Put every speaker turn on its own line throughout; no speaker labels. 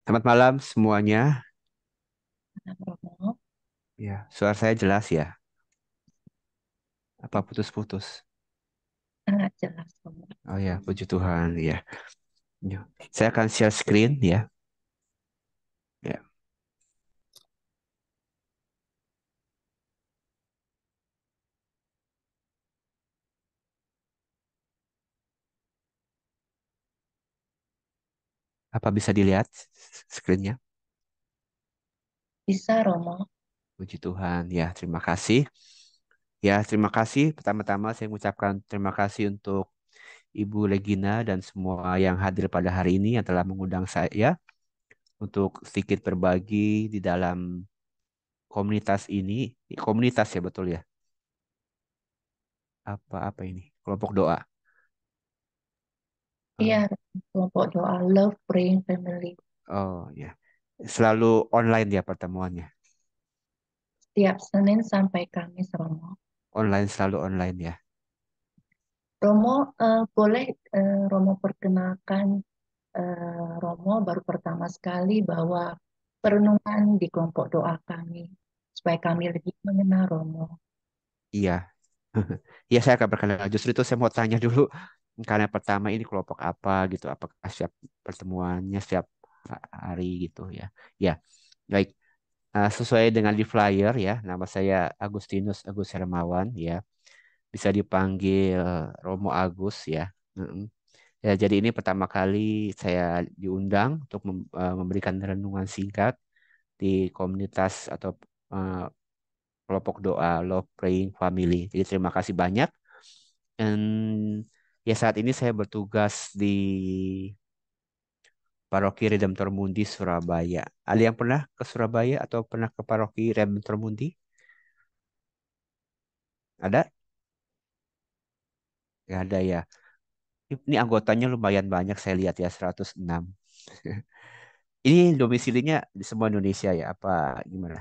Selamat malam semuanya.
Anak Romo,
Ya, suara saya jelas ya. Apa putus-putus?
sangat jelas Romo.
Oh ya, puji Tuhan ya. Ya. Saya akan share screen ya. Ya, apa bisa dilihat screennya?
Bisa Romo?
Puji Tuhan ya. Terima kasih. Ya, terima kasih. Pertama-tama saya mengucapkan terima kasih untuk Ibu Regina dan semua yang hadir pada hari ini yang telah mengundang saya untuk sedikit berbagi di dalam komunitas ini. Komunitas ya betul ya. Apa ini? Kelompok doa.
Iya,
Oh,
kelompok doa Love Praying Family.
oh ya. Selalu online ya pertemuannya.
Setiap Senin sampai Kamis Romo.
Online selalu online ya.
Romo, boleh Romo perkenalkan Romo baru pertama sekali bahwa perenungan di kelompok doa kami. Supaya kami lebih mengenal Romo.
Iya. Iya saya akan berkenalan. Justru itu saya mau tanya dulu karena pertama ini kelompok apa gitu. Apakah setiap pertemuannya setiap hari gitu ya. Ya, baik. Sesuai dengan di flyer ya, nama saya Agustinus Agus Hermawan ya. Bisa dipanggil Romo Agus ya. Mm-mm. Ya, jadi ini pertama kali saya diundang untuk memberikan renungan singkat di komunitas atau eh, kelompok doa Love Praying Family. Jadi terima kasih banyak. Dan ya saat ini saya bertugas di Paroki Redemptor Mundi Surabaya. Ada yang pernah ke Surabaya atau pernah ke Paroki Redemptor Mundi? Ada? Ya ada ya. Ini anggotanya lumayan banyak saya lihat ya 106. Ini domisilinya di semua Indonesia ya apa gimana?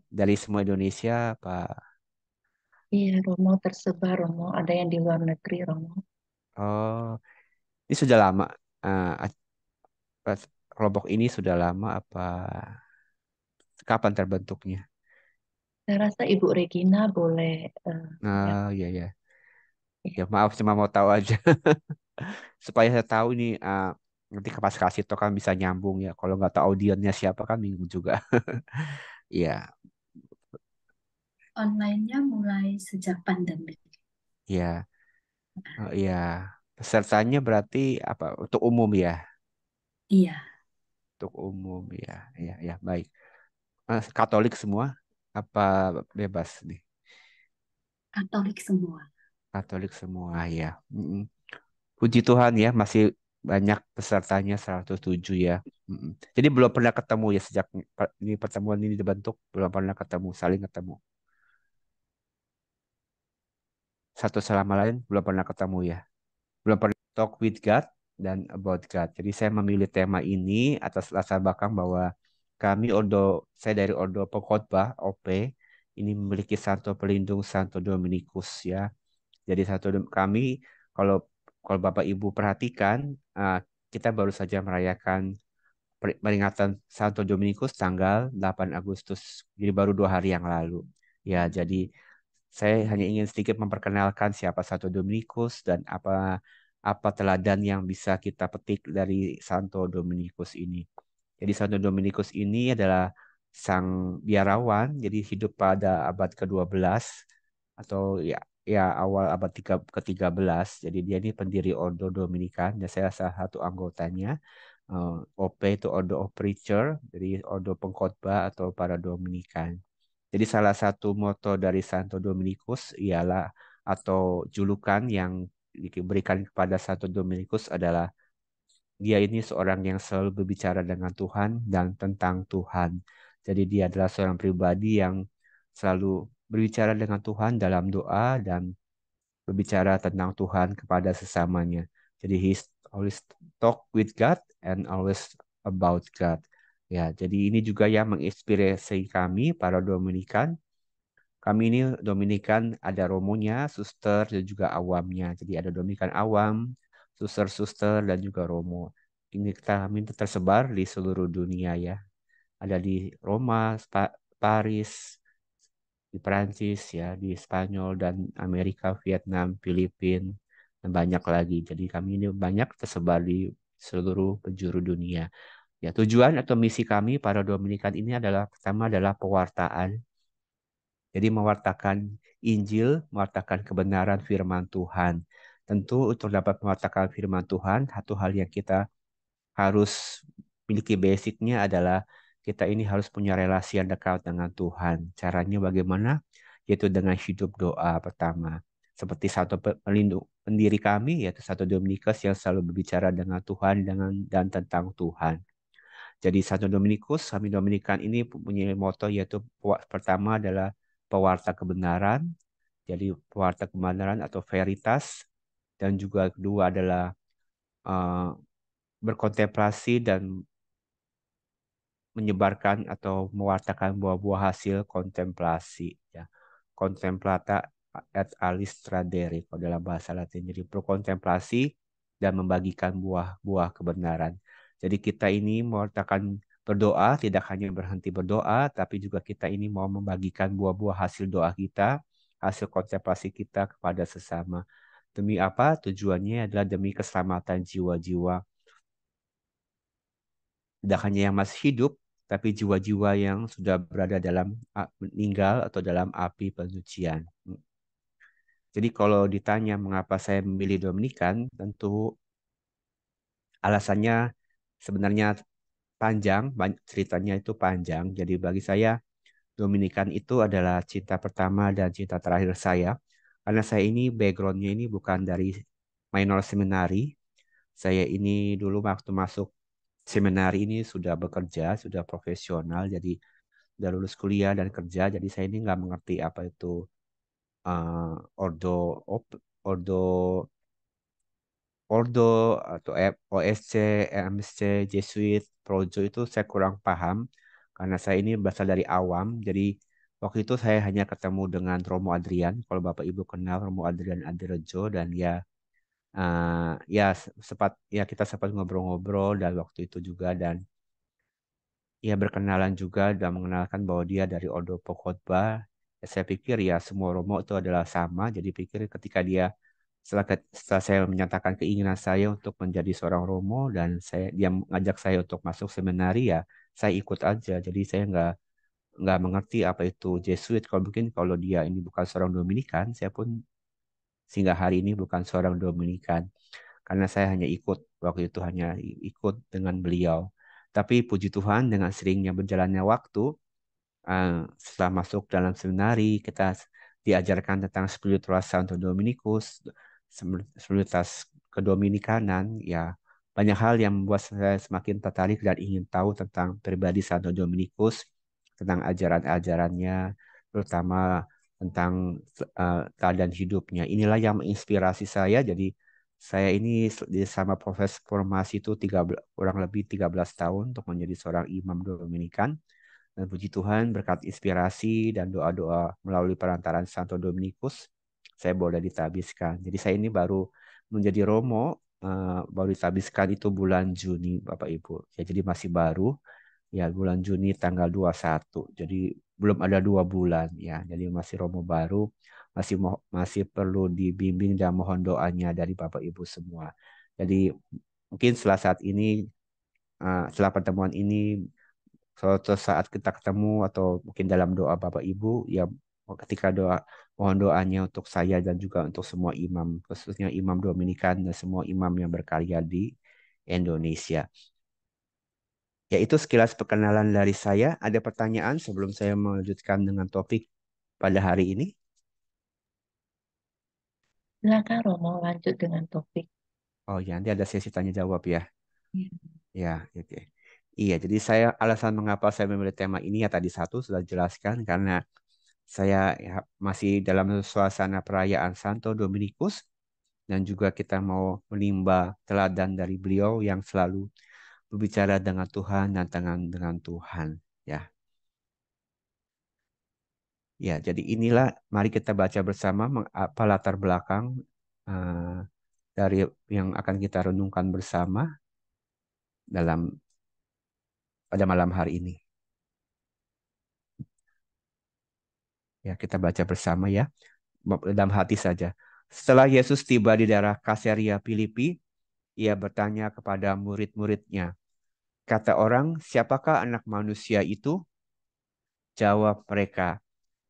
Dari semua Indonesia apa?
Iya, Romo tersebar Romo. Ada yang di luar negeri Romo.
Oh, ini sudah lama. eh, Kelompok ini sudah lama apa kapan terbentuknya?
Saya rasa Ibu Regina boleh ya,
Oh iya ya.
ya.
Ya maaf cuma mau tahu aja supaya saya tahu ini nanti pas kasih tau kan bisa nyambung ya. Kalau nggak tahu audiennya siapa kan bingung juga. Iya,
Online-nya mulai sejak pandemi.
iya, oh, iya. Pesertanya berarti apa? Untuk umum ya,
Iya,
untuk umum ya, iya, ya baik. Katolik semua apa bebas nih?
Katolik semua.
Katolik semua ya. Mm-mm. Puji Tuhan ya masih banyak pesertanya 107 ya. Mm-mm. Jadi belum pernah ketemu ya sejak ini pertemuan ini dibentuk belum pernah ketemu saling ketemu satu sama lain belum pernah ketemu ya. Belum pernah talk with God dan about God. Jadi saya memilih tema ini atas latar belakang bahwa kami saya dari Ordo Pengkhotbah OP ini memiliki Santo Pelindung Santo Dominikus ya. Jadi kami kalau kalau Bapak Ibu perhatikan kita baru saja merayakan peringatan Santo Dominikus tanggal 8 Agustus. Jadi baru 2 hari yang lalu. Ya, jadi saya hanya ingin sedikit memperkenalkan siapa Santo Dominikus dan apa apa teladan yang bisa kita petik dari Santo Dominikus ini. Jadi Santo Dominikus ini adalah sang biarawan, jadi hidup pada abad ke-12 atau ya awal abad ke-13. Jadi dia ini pendiri Ordo Dominikan dan saya salah satu anggotanya. OP itu Ordo of Preacher, jadi Ordo Pengkhotbah atau para Dominikan. Jadi salah satu moto dari Santo Dominikus ialah atau julukan yang diberikan kepada Santo Dominikus adalah dia ini seorang yang selalu berbicara dengan Tuhan dan tentang Tuhan. Jadi dia adalah seorang pribadi yang selalu berbicara dengan Tuhan dalam doa dan berbicara tentang Tuhan kepada sesamanya. Jadi he's always talk with God and always about God. Ya, jadi ini juga yang menginspirasi kami para Dominikan. Kami ini Dominikan ada romonya, suster dan juga awamnya. Jadi ada Dominikan awam, suster-suster dan juga romo. ini kami tersebar di seluruh dunia ya. Ada di Roma, Paris, di Perancis ya, di Spanyol dan Amerika, Vietnam, Filipina, dan banyak lagi. Jadi kami ini banyak tersebar di seluruh penjuru dunia. Ya, tujuan atau misi kami para Dominikan ini adalah pertama adalah pewartaan. Jadi mewartakan Injil, mewartakan kebenaran firman Tuhan. Tentu untuk dapat mewartakan firman Tuhan, satu hal yang kita harus miliki basicnya adalah kita ini harus punya relasi yang dekat dengan Tuhan. Caranya bagaimana? Yaitu dengan hidup doa pertama. Seperti satu pelindung pendiri kami, yaitu satu Dominikus yang selalu berbicara dengan Tuhan dan tentang Tuhan. Jadi satu Dominikus, kami Dominikan ini punya moto yaitu pertama adalah pewarta kebenaran. Jadi pewarta kebenaran atau veritas. Dan juga kedua adalah uh, berkontemplasi dan menyebarkan atau mewartakan buah-buah hasil kontemplasi ya. Contemplata et alis tradere kalau dalam bahasa Latin. Jadi berkontemplasi dan membagikan buah-buah kebenaran. Jadi kita ini mewartakan berdoa, tidak hanya berhenti berdoa, tapi juga kita ini mau membagikan buah-buah hasil doa kita, hasil kontemplasi kita kepada sesama. Demi apa? Tujuannya adalah demi keselamatan jiwa-jiwa tidak hanya yang masih hidup, tapi jiwa-jiwa yang sudah berada dalam meninggal atau dalam api penyucian. Jadi kalau ditanya mengapa saya memilih Dominikan, tentu alasannya sebenarnya panjang, ceritanya itu panjang. Jadi bagi saya Dominikan itu adalah cinta pertama dan cinta terakhir saya. Karena saya ini backgroundnya ini bukan dari minor seminari. Saya ini dulu waktu masuk seminari ini sudah bekerja, sudah profesional. Jadi udah lulus kuliah dan kerja, jadi saya ini nggak mengerti apa itu uh, ordo ordo ordo atau OSC, MSC, Jesuit, Projo itu saya kurang paham karena saya ini berasal dari awam. Jadi waktu itu saya hanya ketemu dengan Romo Adrian, kalau Bapak Ibu kenal Romo Adrian Adirejo dan ya ya kita sempat ngobrol-ngobrol dan waktu itu juga dan ia berkenalan juga dan mengenalkan bahwa dia dari Ordo Pokotba. Ya, saya pikir ya semua Romo itu adalah sama. Jadi pikir ketika setelah saya menyatakan keinginan saya untuk menjadi seorang Romo dan dia mengajak saya untuk masuk seminari ya saya ikut aja. Jadi saya nggak mengerti apa itu Jesuit. Kalau mungkin kalau dia ini bukan seorang Dominikan, saya pun sehingga hari ini bukan seorang Dominikan karena saya hanya ikut waktu itu hanya ikut dengan beliau. Tapi puji Tuhan dengan seringnya berjalannya waktu, setelah masuk dalam seminari, kita diajarkan tentang spiritual Santo Dominikus, spiritualitas kedominikanan, ya banyak hal yang membuat saya semakin tertarik dan ingin tahu tentang pribadi Santo Dominikus, tentang ajaran-ajarannya, terutama tentang keadaan hidupnya. Inilah yang menginspirasi saya. Jadi saya ini sama proses formasi itu kurang lebih 13 tahun untuk menjadi seorang imam Dominikan. Dan puji Tuhan berkat inspirasi dan doa-doa melalui perantaran Santo Dominikus, saya boleh ditabiskan. Jadi saya ini baru menjadi Romo, baru ditabiskan itu bulan Juni, Bapak Ibu. Ya, jadi masih baru, ya bulan Juni tanggal 21. Jadi belum ada 2 bulan, ya. Jadi masih Romo baru, masih perlu dibimbing dan mohon doanya dari Bapak Ibu semua. Jadi mungkin setelah saat ini, setelah pertemuan ini suatu saat kita ketemu atau mungkin dalam doa Bapak Ibu ya ketika mohon doanya untuk saya dan juga untuk semua imam khususnya imam Dominikan dan semua imam yang berkarya di Indonesia. Ya itu sekilas perkenalan dari saya. Ada pertanyaan sebelum saya melanjutkan dengan topik pada hari ini?
Silakan Romo lanjut dengan topik.
Oh ya, nanti ada sesi tanya jawab ya.
Ya.
Ya, oke. Iya, jadi saya alasan mengapa saya memilih tema ini ya tadi satu sudah jelaskan karena saya ya, masih dalam suasana perayaan Santo Dominikus dan juga kita mau menimba teladan dari beliau yang selalu berbicara dengan Tuhan dan dengan Tuhan. Ya, ya. Jadi inilah, mari kita baca bersama apa latar belakang eh, dari yang akan kita renungkan bersama. dalam pada malam hari ini. Ya, kita baca bersama ya, dalam hati saja. Setelah Yesus tiba di daerah Kasaria Filipi, ia bertanya kepada murid-muridnya, kata orang, siapakah anak manusia itu? Jawab mereka,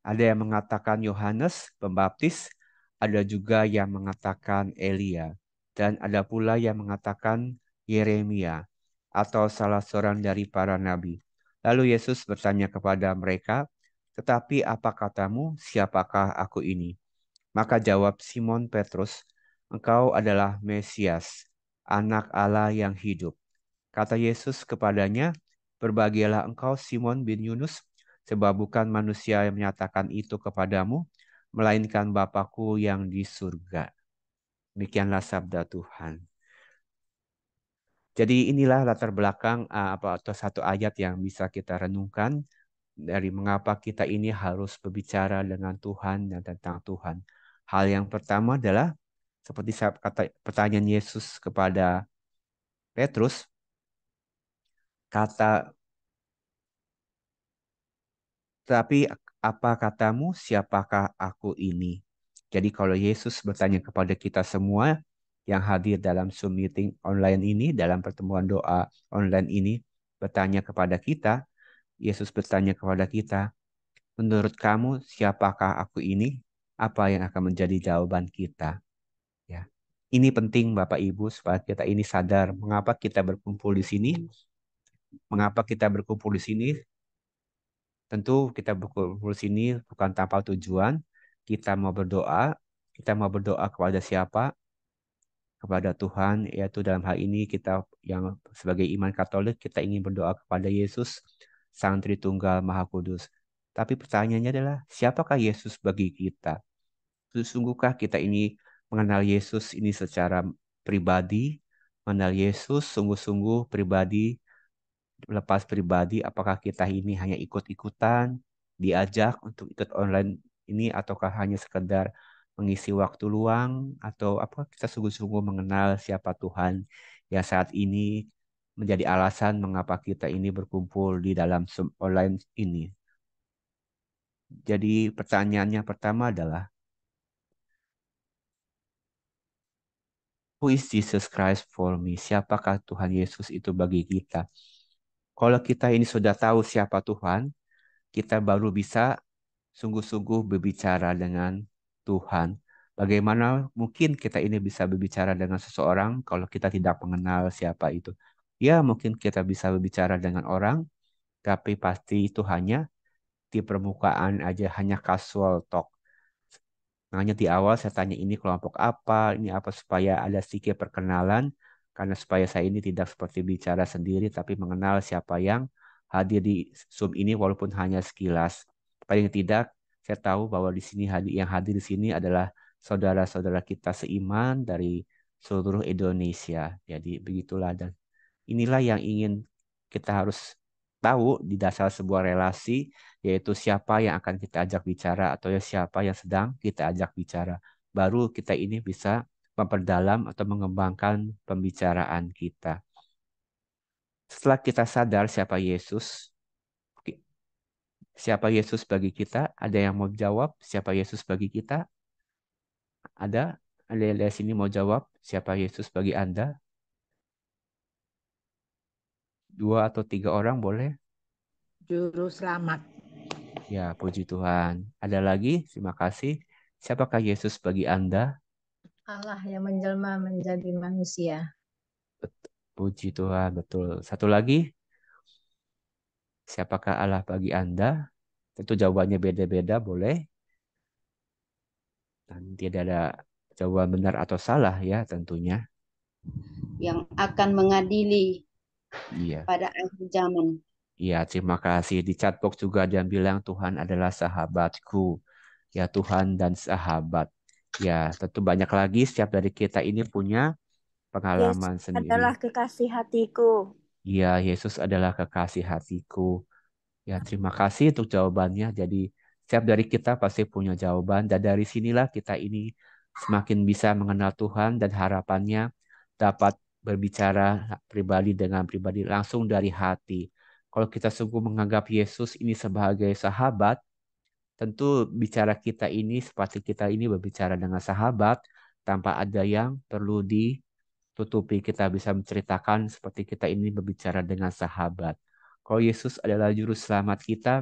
ada yang mengatakan Yohanes Pembaptis, ada juga yang mengatakan Elia, dan ada pula yang mengatakan Yeremia, atau salah seorang dari para nabi. Lalu Yesus bertanya kepada mereka, tetapi apa katamu, siapakah aku ini? Maka jawab Simon Petrus, engkau adalah Mesias, anak Allah yang hidup. Kata Yesus kepadanya, berbahagialah engkau Simon bin Yunus, sebab bukan manusia yang menyatakan itu kepadamu, melainkan Bapakku yang di surga. Demikianlah sabda Tuhan. Jadi inilah latar belakang atau satu ayat yang bisa kita renungkan dari mengapa kita ini harus berbicara dengan Tuhan dan tentang Tuhan. Hal yang pertama adalah seperti kata pertanyaan Yesus kepada Petrus, kata tapi apa katamu, siapakah aku ini? Jadi kalau Yesus bertanya kepada kita semua yang hadir dalam Zoom meeting online ini, dalam pertemuan doa online ini, bertanya kepada kita, Yesus bertanya kepada kita, menurut kamu siapakah aku ini? Apa yang akan menjadi jawaban kita? Ya. Ini penting Bapak Ibu supaya kita ini sadar mengapa kita berkumpul di sini, mengapa kita berkumpul di sini. Tentu kita berkumpul sini bukan tanpa tujuan. Kita mau berdoa, kita mau berdoa kepada siapa? Kepada Tuhan, yaitu dalam hal ini kita yang sebagai iman Katolik, kita ingin berdoa kepada Yesus, Sang Tritunggal Maha Kudus. Tapi pertanyaannya adalah, siapakah Yesus bagi kita? Sesungguhkah kita ini mengenal Yesus ini secara pribadi, mengenal Yesus sungguh-sungguh pribadi, lepas pribadi, apakah kita ini hanya ikut-ikutan, diajak untuk ikut online ini, ataukah hanya sekedar mengisi waktu luang, atau apa kita sungguh-sungguh mengenal siapa Tuhan yang saat ini menjadi alasan mengapa kita ini berkumpul di dalam online ini. Jadi pertanyaannya pertama adalah, Who is Jesus Christ for me? Siapakah Tuhan Yesus itu bagi kita? Kalau kita ini sudah tahu siapa Tuhan, kita baru bisa sungguh-sungguh berbicara dengan Tuhan. Bagaimana mungkin kita ini bisa berbicara dengan seseorang kalau kita tidak mengenal siapa itu? Ya, mungkin kita bisa berbicara dengan orang, tapi pasti itu hanya di permukaan aja, hanya casual talk. Makanya di awal saya tanya ini kelompok apa, ini apa supaya ada sedikit perkenalan, karena supaya saya ini tidak seperti bicara sendiri, tapi mengenal siapa yang hadir di Zoom ini walaupun hanya sekilas. Paling tidak saya tahu bahwa di sini yang hadir di sini adalah saudara-saudara kita seiman dari seluruh Indonesia. Jadi begitulah dan inilah yang ingin kita harus tahu di dasar sebuah relasi, yaitu siapa yang akan kita ajak bicara atau ya siapa yang sedang kita ajak bicara. Baru kita ini bisa memperdalam atau mengembangkan pembicaraan kita. Setelah kita sadar siapa Yesus bagi kita, ada yang mau jawab siapa Yesus bagi kita? Ada? Ada yang dari sini mau jawab siapa Yesus bagi Anda? Dua atau tiga orang boleh?
Juru selamat.
Ya, puji Tuhan. Ada lagi? Terima kasih. Siapakah Yesus bagi Anda?
Allah yang menjelma menjadi manusia.
Puji Tuhan, betul. Satu lagi, siapakah Allah bagi Anda? Tentu jawabannya beda-beda, boleh. Dan tidak ada jawaban benar atau salah ya tentunya.
Yang akan mengadili
Iya.
pada akhir zaman.
Iya, terima kasih. Di chatbox juga dia bilang Tuhan adalah sahabatku. Ya, Tuhan dan sahabat. Ya, tentu banyak lagi setiap dari kita ini punya pengalaman
Yesus
sendiri.
adalah kekasih hatiku.
Iya, Yesus adalah kekasih hatiku. Ya, terima kasih untuk jawabannya. Jadi, setiap dari kita pasti punya jawaban. Dan dari sinilah kita ini semakin bisa mengenal Tuhan dan harapannya dapat berbicara pribadi dengan pribadi langsung dari hati. Kalau kita sungguh menganggap Yesus ini sebagai sahabat, tentu bicara kita ini seperti kita ini berbicara dengan sahabat tanpa ada yang perlu ditutupi. Kita bisa menceritakan seperti kita ini berbicara dengan sahabat. Kalau Yesus adalah juru selamat kita,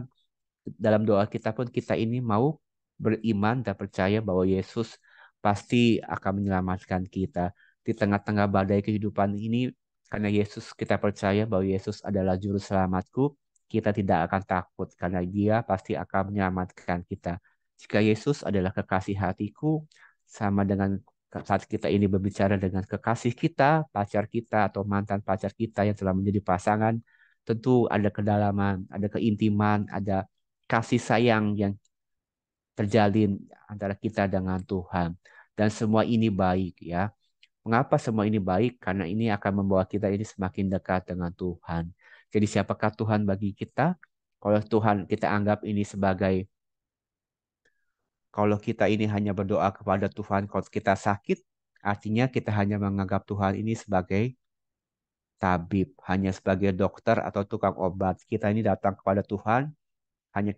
dalam doa kita pun kita ini mau beriman dan percaya bahwa Yesus pasti akan menyelamatkan kita di tengah-tengah badai kehidupan ini. Karena Yesus, kita percaya bahwa Yesus adalah juru selamatku, kita tidak akan takut karena Dia pasti akan menyelamatkan kita. Jika Yesus adalah kekasih hatiku, sama dengan saat kita ini berbicara dengan kekasih kita, pacar kita atau mantan pacar kita yang telah menjadi pasangan, tentu ada kedalaman, ada keintiman, ada kasih sayang yang terjalin antara kita dengan Tuhan. Dan semua ini baik ya. Mengapa semua ini baik? Karena ini akan membawa kita ini semakin dekat dengan Tuhan. Jadi siapakah Tuhan bagi kita? Kalau Tuhan kita anggap ini sebagai, kalau kita ini hanya berdoa kepada Tuhan kalau kita sakit, artinya kita hanya menganggap Tuhan ini sebagai tabib, hanya sebagai dokter atau tukang obat. Kita ini datang kepada Tuhan hanya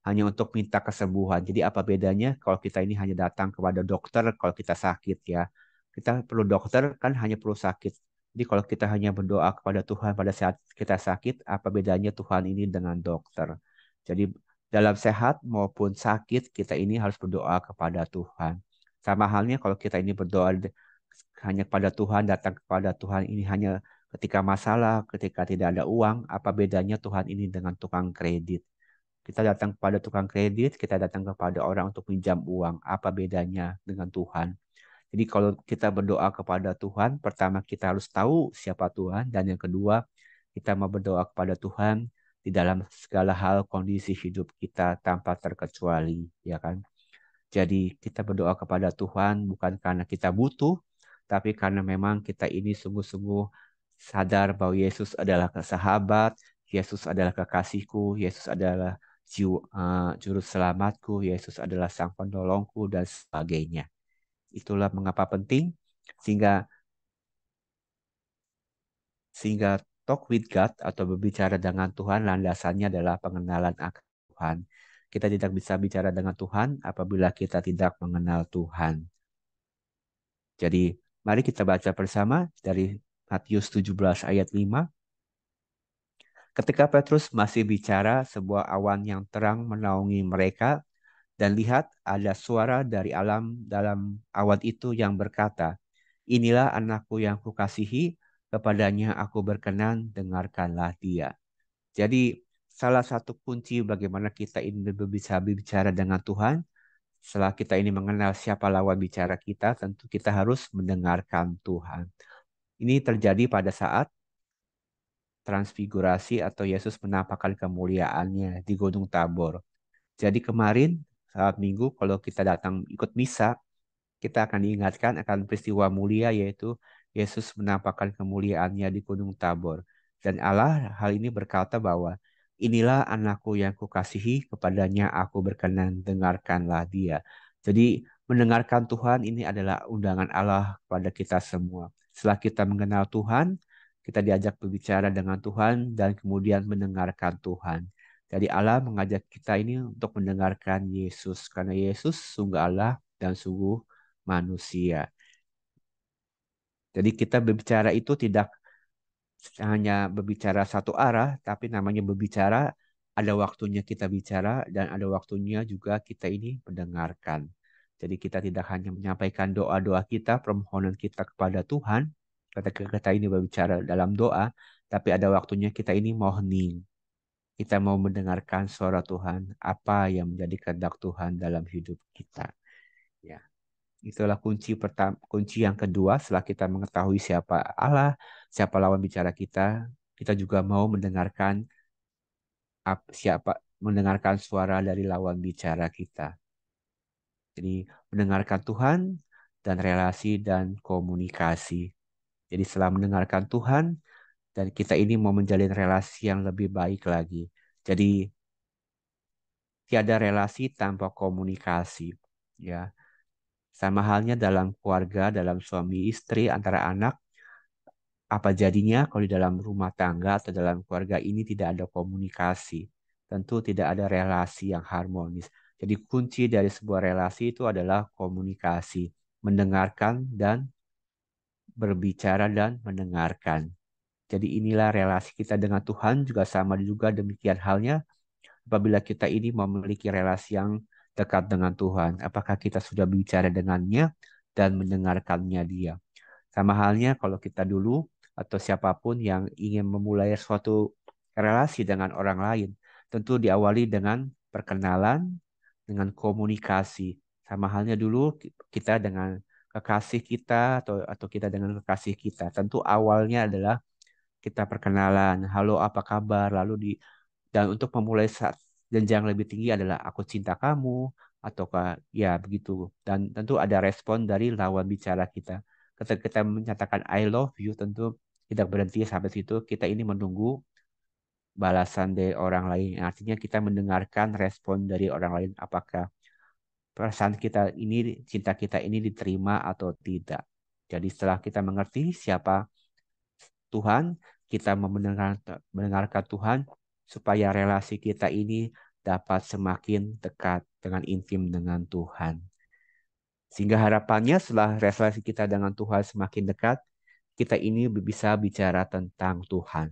hanya untuk minta kesembuhan. Jadi apa bedanya kalau kita ini hanya datang kepada dokter kalau kita sakit ya. Kita perlu dokter kan hanya perlu sakit. Jadi kalau kita hanya berdoa kepada Tuhan pada saat kita sakit, apa bedanya Tuhan ini dengan dokter? Jadi dalam sehat maupun sakit kita ini harus berdoa kepada Tuhan. Sama halnya kalau kita ini berdoa hanya kepada Tuhan, datang kepada Tuhan ini hanya ketika masalah, ketika tidak ada uang, apa bedanya Tuhan ini dengan tukang kredit? Kita datang kepada tukang kredit, kita datang kepada orang untuk pinjam uang. Apa bedanya dengan Tuhan? Jadi kalau kita berdoa kepada Tuhan, pertama kita harus tahu siapa Tuhan. Dan yang kedua, kita mau berdoa kepada Tuhan di dalam segala hal kondisi hidup kita tanpa terkecuali. Ya kan? Jadi kita berdoa kepada Tuhan bukan karena kita butuh, tapi karena memang kita ini sungguh-sungguh sadar bahwa Yesus adalah sahabat, Yesus adalah kekasihku, Yesus adalah juru selamatku, Yesus adalah sang penolongku, dan sebagainya. Itulah mengapa penting, sehingga sehingga talk with God atau berbicara dengan Tuhan landasannya adalah pengenalan akan Tuhan. Kita tidak bisa bicara dengan Tuhan apabila kita tidak mengenal Tuhan. Jadi, mari kita baca bersama dari Matius 17 ayat 5. Ketika Petrus masih bicara, sebuah awan yang terang menaungi mereka, dan lihat ada suara dari dalam awan itu yang berkata, "Inilah anakku yang kukasihi, kepadanya aku berkenan, dengarkanlah dia." Jadi, salah satu kunci bagaimana kita ini bisa berbicara dengan Tuhan, setelah kita ini mengenal siapa lawan bicara kita, tentu kita harus mendengarkan Tuhan. Ini terjadi pada saat transfigurasi atau Yesus menampakkan kemuliaannya di Gunung Tabor. Jadi kemarin saat Minggu kalau kita datang ikut misa, kita akan diingatkan akan peristiwa mulia yaitu Yesus menampakkan kemuliaannya di Gunung Tabor. Dan Allah hal ini berkata bahwa inilah anakku yang kukasihi, kepadanya aku berkenan, dengarkanlah dia. Jadi mendengarkan Tuhan ini adalah undangan Allah kepada kita semua. Setelah kita mengenal Tuhan, kita diajak berbicara dengan Tuhan dan kemudian mendengarkan Tuhan. Jadi Allah mengajak kita ini untuk mendengarkan Yesus karena Yesus sungguh Allah dan sungguh manusia. Jadi kita berbicara itu tidak hanya berbicara satu arah, tapi namanya berbicara ada waktunya kita bicara dan ada waktunya juga kita ini mendengarkan. Jadi kita tidak hanya menyampaikan doa-doa kita, permohonan kita kepada Tuhan, ketika kita ini berbicara dalam doa, tapi ada waktunya kita ini mourning. Kita mau mendengarkan suara Tuhan, apa yang menjadi kehendak Tuhan dalam hidup kita. Ya. Itulah kunci yang kedua setelah kita mengetahui siapa Allah, siapa lawan bicara kita, kita juga mau mendengarkan suara dari lawan bicara kita. Jadi mendengarkan Tuhan dan relasi dan komunikasi. Jadi setelah mendengarkan Tuhan dan kita ini mau menjalin relasi yang lebih baik lagi. Jadi tiada relasi tanpa komunikasi, ya. Sama halnya dalam keluarga, dalam suami istri, antara anak, Apa jadinya kalau di dalam rumah tangga atau dalam keluarga ini tidak ada komunikasi? Tentu tidak ada relasi yang harmonis. Jadi kunci dari sebuah relasi itu adalah komunikasi, mendengarkan dan berbicara dan mendengarkan. Jadi inilah relasi kita dengan Tuhan juga sama juga demikian halnya apabila kita ini memiliki relasi yang dekat dengan Tuhan. Apakah kita sudah bicara dengannya dan mendengarkannya dia? Sama halnya kalau kita dulu atau siapapun yang ingin memulai suatu relasi dengan orang lain, tentu diawali dengan perkenalan, dengan komunikasi. Sama halnya dulu kita dengan kekasih kita atau kita dengan kekasih kita. Tentu awalnya adalah kita perkenalan, halo apa kabar, lalu dan untuk memulai saat jenjang lebih tinggi adalah aku cinta kamu ataukah ya begitu. Dan tentu ada respon dari lawan bicara kita. Ketika kita menyatakan I love you tentu tidak berhenti sampai situ. Kita ini menunggu balasan dari orang lain. Artinya kita mendengarkan respon dari orang lain apakah perasaan kita ini, cinta kita ini diterima atau tidak. Jadi setelah kita mengerti siapa Tuhan, kita mendengarkan Tuhan supaya relasi kita ini dapat semakin dekat dengan intim dengan Tuhan. Sehingga harapannya setelah relasi kita dengan Tuhan semakin dekat, kita ini bisa bicara tentang Tuhan.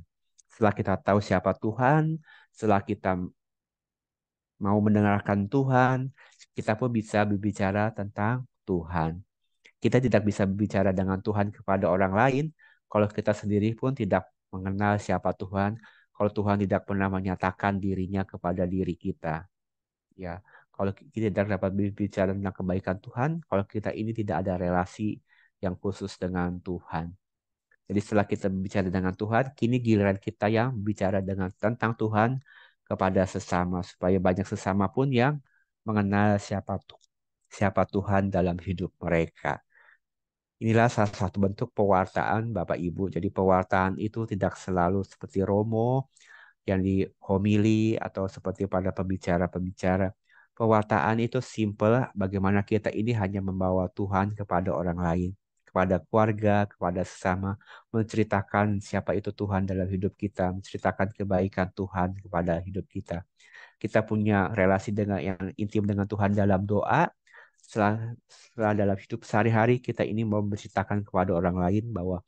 Setelah kita tahu siapa Tuhan, setelah kita mau mendengarkan Tuhan, kita pun bisa berbicara tentang Tuhan. Kita tidak bisa berbicara dengan Tuhan kepada orang lain kalau kita sendiri pun tidak mengenal siapa Tuhan, kalau Tuhan tidak pernah menyatakan dirinya kepada diri kita. Ya, kalau kita tidak dapat berbicara tentang kebaikan Tuhan, kalau kita ini tidak ada relasi yang khusus dengan Tuhan. Jadi setelah kita berbicara dengan Tuhan, kini giliran kita yang bicara dengan tentang Tuhan kepada sesama supaya banyak sesama pun yang mengenal siapa Tuhan dalam hidup mereka. Inilah salah satu bentuk pewartaan Bapak Ibu. Jadi pewartaan itu tidak selalu seperti Romo yang di homili atau seperti pada pembicara-pembicara. Pewartaan itu simple bagaimana kita ini hanya membawa Tuhan kepada orang lain, kepada keluarga, kepada sesama, menceritakan siapa itu Tuhan dalam hidup kita, menceritakan kebaikan Tuhan kepada hidup kita. Kita punya relasi dengan yang intim dengan Tuhan dalam doa, setelah dalam hidup sehari-hari kita ini mau menceritakan kepada orang lain bahwa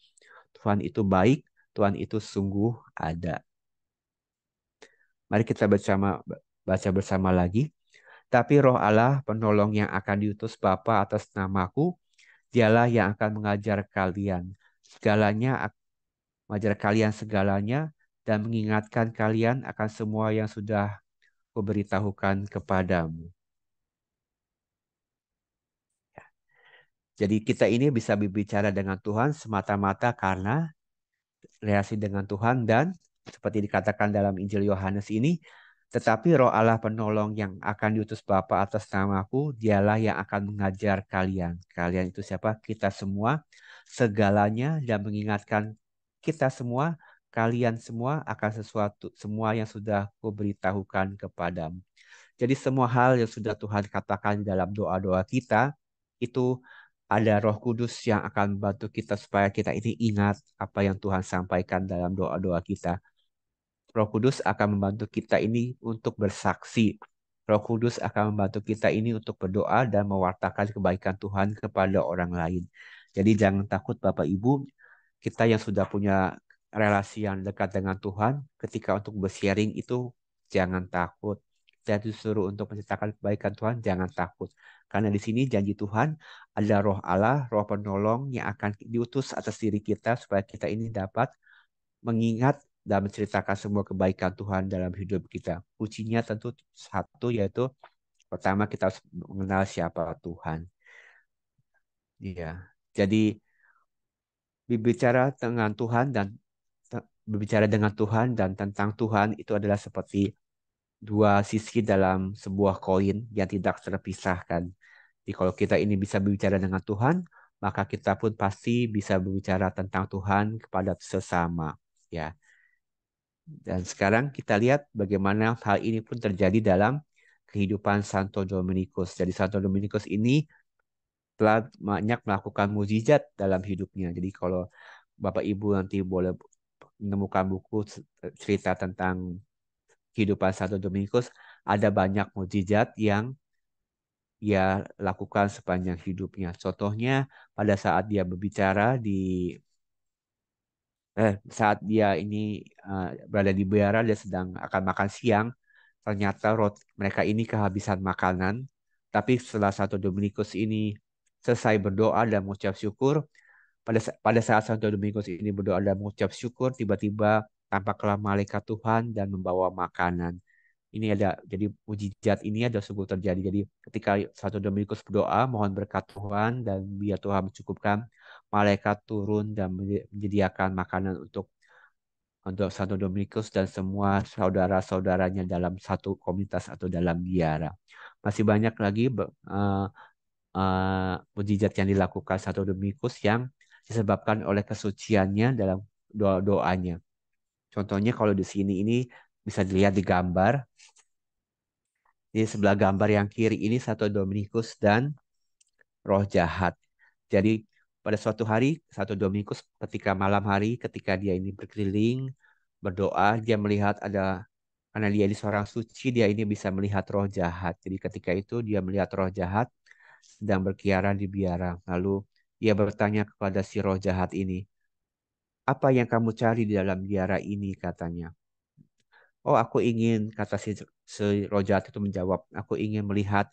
Tuhan itu baik, Tuhan itu sungguh ada. Mari kita baca bersama lagi. Tapi Roh Allah, penolong yang akan diutus Bapa atas namaku, dialah yang akan mengajar kalian mengajar kalian segalanya dan mengingatkan kalian akan semua yang sudah kuberitahukan kepadamu. Jadi kita ini bisa berbicara dengan Tuhan semata-mata karena relasi dengan Tuhan dan seperti dikatakan dalam Injil Yohanes ini, tetapi Roh Allah penolong yang akan diutus Bapa atas namaku, dialah yang akan mengajar kalian. Kalian itu siapa? Kita semua, segalanya dan mengingatkan kita semua, kalian semua akan sesuatu, semua yang sudah kuberitahukan kepadamu. Jadi semua hal yang sudah Tuhan katakan dalam doa-doa kita, itu ada Roh Kudus yang akan membantu kita supaya kita ini ingat apa yang Tuhan sampaikan dalam doa-doa kita. Roh Kudus akan membantu kita ini untuk bersaksi. Roh Kudus akan membantu kita ini untuk berdoa dan mewartakan kebaikan Tuhan kepada orang lain. Jadi jangan takut Bapak Ibu, kita yang sudah punya relasi yang dekat dengan Tuhan, ketika untuk bersharing itu jangan takut. Kita disuruh untuk menceritakan kebaikan Tuhan, jangan takut. Karena di sini janji Tuhan ada Roh Allah, Roh penolong yang akan diutus atas diri kita supaya kita ini dapat mengingat dan menceritakan semua kebaikan Tuhan dalam hidup kita. Kuncinya tentu satu yaitu pertama kita harus mengenal siapa Tuhan. Iya. Jadi berbicara dengan Tuhan dan tentang Tuhan itu adalah seperti dua sisi dalam sebuah koin yang tidak terpisahkan. Jadi kalau kita ini bisa berbicara dengan Tuhan, maka kita pun pasti bisa berbicara tentang Tuhan kepada sesama. Ya. Dan sekarang kita lihat bagaimana hal ini pun terjadi dalam kehidupan Santo Dominikus. Jadi Santo Dominikus ini telah banyak melakukan mukjizat dalam hidupnya. Jadi kalau Bapak Ibu nanti boleh menemukan buku cerita tentang kehidupan Santo Dominikus, ada banyak mukjizat yang ia lakukan sepanjang hidupnya. Contohnya pada saat dia berbicara saat dia ini berada di biara, dia sedang akan makan siang. Ternyata mereka ini kehabisan makanan. Tapi setelah Santo Dominikus ini selesai berdoa dan mengucap syukur, pada saat Santo Dominikus ini berdoa dan mengucap syukur, tiba-tiba tampaklah malaikat Tuhan dan membawa makanan. Ini ada, jadi mujizat ini ada sungguh terjadi. Jadi ketika Santo Dominikus berdoa mohon berkat Tuhan dan biar Tuhan mencukupkan, malaikat turun dan menyediakan makanan untuk Santo Dominikus dan semua saudara-saudaranya dalam satu komunitas atau dalam biara. Masih banyak lagi mujizat yang dilakukan Santo Dominikus yang disebabkan oleh kesuciannya dalam doa-doanya. Contohnya kalau di sini ini bisa dilihat di gambar. Di sebelah gambar yang kiri ini Santo Dominikus dan roh jahat. Jadi pada suatu hari Santo Dominikus ketika malam hari ketika dia ini berkeliling berdoa, dia melihat ada, karena dia ini seorang suci, dia ini bisa melihat roh jahat. Jadi ketika itu dia melihat roh jahat sedang berkeliaran di biara. Lalu ia bertanya kepada si roh jahat ini, apa yang kamu cari di dalam biara ini, katanya. Oh, aku ingin, kata si roh jahat itu menjawab, aku ingin melihat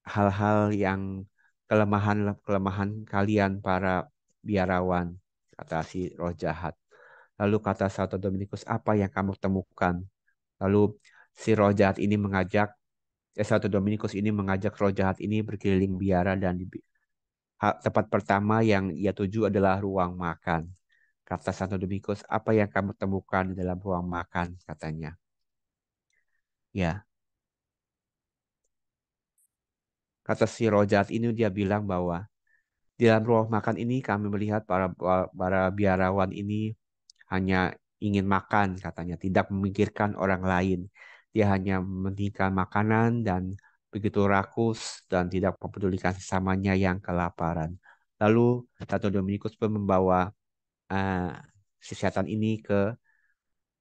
hal-hal yang kelemahan-kelemahan kalian para biarawan, kata si roh jahat. Lalu kata Santo Dominikus, apa yang kamu temukan? Lalu si roh jahat ini Santo Dominikus ini mengajak roh jahat ini berkeliling biara dan tempat pertama yang ia tuju adalah ruang makan. Kata Santo Dominikus, apa yang kamu temukan di dalam ruang makan, katanya. Ya, kata si roh jahat ini dia bilang bahwa di dalam ruang makan ini kami melihat para biarawan ini hanya ingin makan, katanya, tidak memikirkan orang lain. Dia hanya mementingkan makanan dan begitu rakus dan tidak mempedulikan sesamanya yang kelaparan. Lalu Santo Dominikus pun membawa uh, si setan ini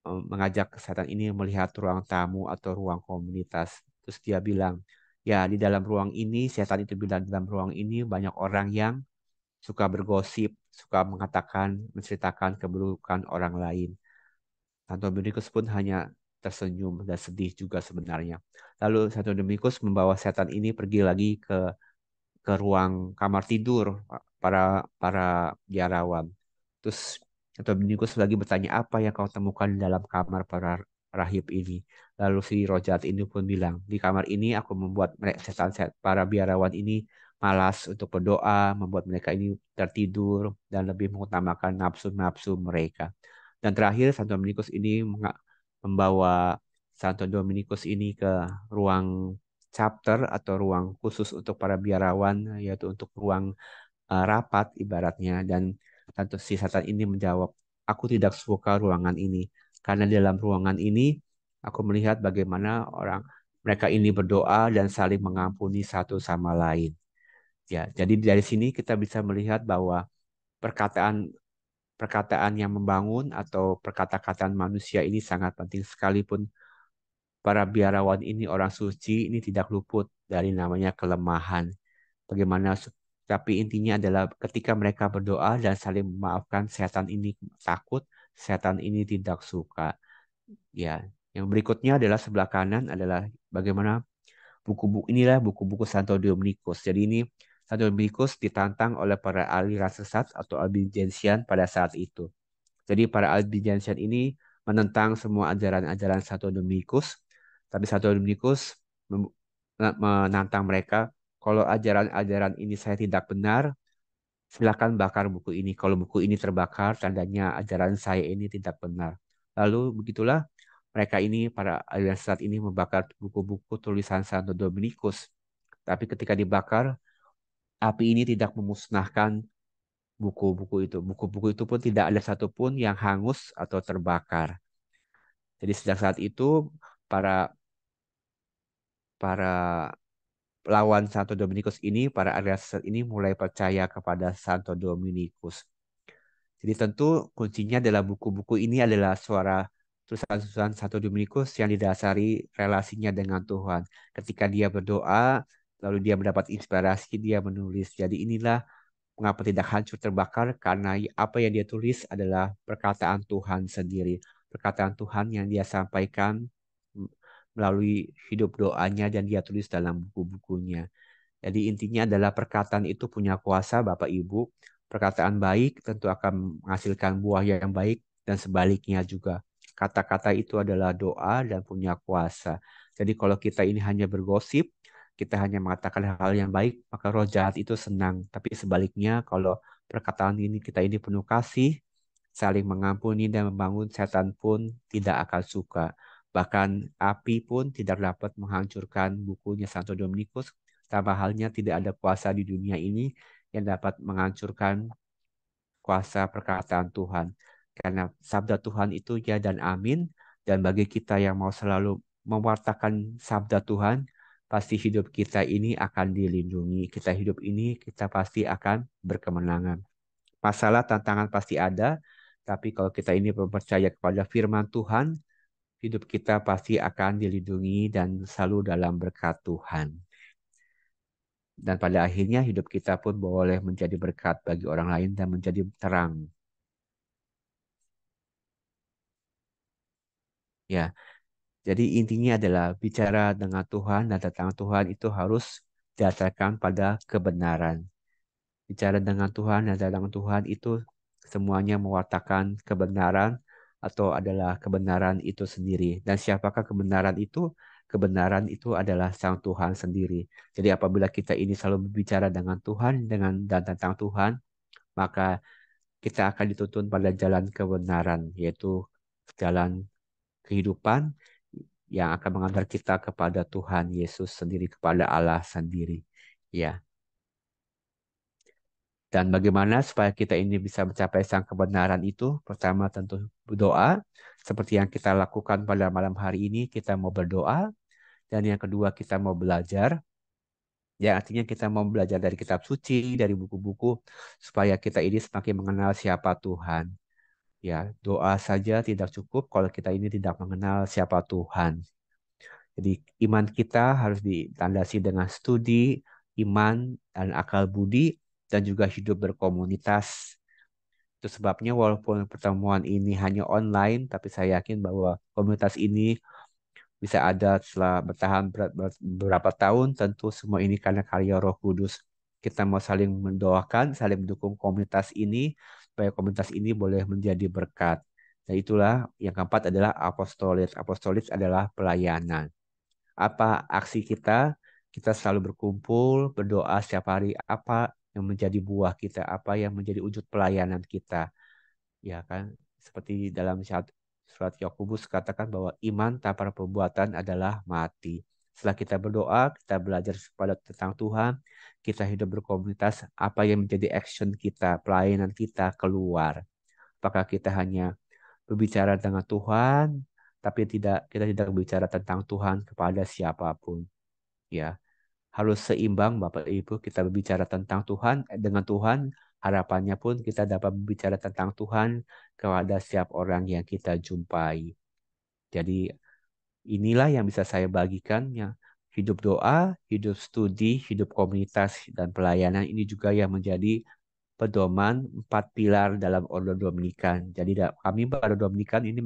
mengajak setan ini melihat ruang tamu atau ruang komunitas. Terus dia bilang, ya di dalam ruang ini, setan itu bilang dalam ruang ini banyak orang yang suka bergosip, suka menceritakan keburukan orang lain. Santo Dominikus pun hanya tersenyum dan sedih juga sebenarnya. Lalu Santo Dominikus membawa setan ini pergi lagi ke ruang kamar tidur para para biarawan. Terus Santo Dominikus lagi bertanya, apa yang kau temukan di dalam kamar para rahib ini? Lalu si Rojat ini pun bilang, di kamar ini aku membuat para biarawan ini malas untuk berdoa, membuat mereka ini tertidur dan lebih mengutamakan nafsu-nafsu mereka. Dan terakhir Santo Dominikus ini membawa Santo Dominikus ini ke ruang chapter atau ruang khusus untuk para biarawan, yaitu untuk ruang rapat ibaratnya. Dan si setan ini menjawab, aku tidak suka ruangan ini karena di dalam ruangan ini aku melihat bagaimana mereka ini berdoa dan saling mengampuni satu sama lain. Ya, jadi dari sini kita bisa melihat bahwa perkataan perkataan yang membangun atau perkata-kataan manusia ini sangat penting, sekalipun para biarawan ini orang suci ini tidak luput dari namanya kelemahan. Bagaimana tapi intinya adalah ketika mereka berdoa dan saling memaafkan, setan ini takut, setan ini tidak suka. Ya, yang berikutnya adalah sebelah kanan adalah bagaimana buku-buku inilah buku-buku Santo Dominikus. Jadi ini Santo Dominikus ditantang oleh para aliran sesat atau Albigensian pada saat itu. Jadi para Albigensian ini menentang semua ajaran-ajaran Santo Dominikus, tapi Santo Dominikus menantang mereka, kalau ajaran-ajaran ini saya tidak benar, silakan bakar buku ini. Kalau buku ini terbakar, tandanya ajaran saya ini tidak benar. Lalu begitulah mereka ini, para aliran sesat ini membakar buku-buku tulisan Santo Dominikus. Tapi ketika dibakar, api ini tidak memusnahkan buku-buku itu. Buku-buku itu pun tidak ada satupun yang hangus atau terbakar. Jadi sejak saat itu para para lawan Santo Dominikus ini, para aliran sesat ini mulai percaya kepada Santo Dominikus. Jadi tentu kuncinya adalah buku-buku ini adalah suara tulisan-tulisan Santo Dominikus yang didasari relasinya dengan Tuhan. Ketika dia berdoa, lalu dia mendapat inspirasi, dia menulis. Jadi inilah mengapa tidak hancur terbakar, karena apa yang dia tulis adalah perkataan Tuhan sendiri. Perkataan Tuhan yang dia sampaikan melalui hidup doanya dan dia tulis dalam buku-bukunya. Jadi intinya adalah perkataan itu punya kuasa, Bapak Ibu. Perkataan baik tentu akan menghasilkan buah yang baik dan sebaliknya juga. Kata-kata itu adalah doa dan punya kuasa. Jadi kalau kita ini hanya bergosip, kita hanya mengatakan hal yang baik, maka roh jahat itu senang. Tapi sebaliknya kalau perkataan ini kita ini penuh kasih, saling mengampuni dan membangun, setan pun tidak akan suka. Bahkan api pun tidak dapat menghancurkan bukunya Santo Dominikus. Sama halnya tidak ada kuasa di dunia ini yang dapat menghancurkan kuasa perkataan Tuhan. Karena sabda Tuhan itu ya dan amin. Dan bagi kita yang mau selalu mewartakan sabda Tuhan, pasti hidup kita ini akan dilindungi. Kita hidup ini kita pasti akan berkemenangan. Masalah tantangan pasti ada, tapi kalau kita ini percaya kepada firman Tuhan, hidup kita pasti akan dilindungi dan selalu dalam berkat Tuhan. Dan pada akhirnya hidup kita pun boleh menjadi berkat bagi orang lain dan menjadi terang. Ya, jadi intinya adalah bicara dengan Tuhan dan tentang Tuhan itu harus didasarkan pada kebenaran. Bicara dengan Tuhan dan tentang Tuhan itu semuanya mewartakan kebenaran atau adalah kebenaran itu sendiri. Dan siapakah kebenaran itu? Kebenaran itu adalah Sang Tuhan sendiri. Jadi apabila kita ini selalu berbicara dengan Tuhan dan tentang Tuhan, maka kita akan dituntun pada jalan kebenaran, yaitu jalan kehidupan yang akan mengantar kita kepada Tuhan Yesus sendiri, kepada Allah sendiri. Ya. Dan bagaimana supaya kita ini bisa mencapai sang kebenaran itu? Pertama tentu berdoa, seperti yang kita lakukan pada malam hari ini, kita mau berdoa. Dan yang kedua kita mau belajar. Ya, artinya kita mau belajar dari kitab suci, dari buku-buku, supaya kita ini semakin mengenal siapa Tuhan. Ya, doa saja tidak cukup kalau kita ini tidak mengenal siapa Tuhan. Jadi iman kita harus ditandasi dengan studi, iman, dan akal budi, dan juga hidup berkomunitas. Itu sebabnya walaupun pertemuan ini hanya online, tapi saya yakin bahwa komunitas ini bisa ada setelah bertahan beberapa tahun. Tentu semua ini karena karya Roh Kudus. Kita mau saling mendoakan, saling mendukung komunitas ini, supaya komunitas ini boleh menjadi berkat. Dan itulah yang keempat adalah apostolis. Apostolis adalah pelayanan. Apa aksi kita? Kita selalu berkumpul, berdoa setiap hari. Apa yang menjadi buah kita? Apa yang menjadi wujud pelayanan kita? Ya kan? Seperti dalam surat Yakobus katakan bahwa iman tanpa perbuatan adalah mati. Setelah kita berdoa, kita belajar kepada tentang Tuhan, kita hidup berkomunitas, apa yang menjadi action kita, pelayanan kita keluar. Apakah kita hanya berbicara dengan Tuhan, tapi kita tidak berbicara tentang Tuhan kepada siapapun. Ya, harus seimbang Bapak Ibu, kita berbicara tentang Tuhan dengan Tuhan, harapannya pun kita dapat berbicara tentang Tuhan kepada setiap orang yang kita jumpai. Jadi inilah yang bisa saya bagikan, ya. Hidup doa, hidup studi, hidup komunitas dan pelayanan ini juga yang menjadi pedoman 4 pilar dalam Ordo Dominikan. Jadi kami pada Dominikan ini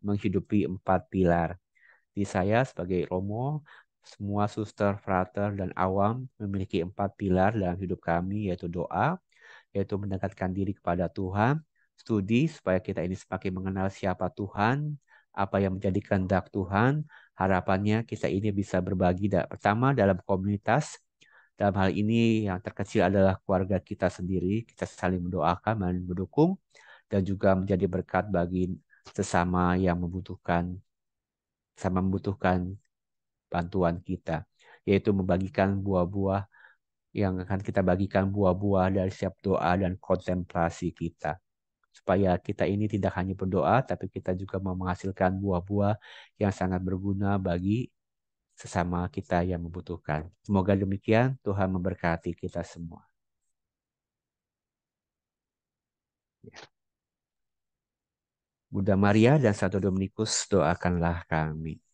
menghidupi 4 pilar. Di saya sebagai Romo, semua suster, frater, dan awam memiliki 4 pilar dalam hidup kami, yaitu doa, yaitu mendekatkan diri kepada Tuhan, studi supaya kita ini semakin mengenal siapa Tuhan, apa yang menjadi kehendak Tuhan, harapannya kita ini bisa berbagi. Pertama dalam komunitas, dalam hal ini yang terkecil adalah keluarga kita sendiri, kita saling mendoakan dan mendukung, dan juga menjadi berkat bagi sesama yang membutuhkan bantuan kita, yaitu membagikan buah-buah yang akan kita bagikan buah-buah dari setiap doa dan kontemplasi kita. Supaya kita ini tidak hanya berdoa, tapi kita juga mau menghasilkan buah-buah yang sangat berguna bagi sesama kita yang membutuhkan. Semoga demikian, Tuhan memberkati kita semua. Bunda Maria dan Santo Dominikus, doakanlah kami.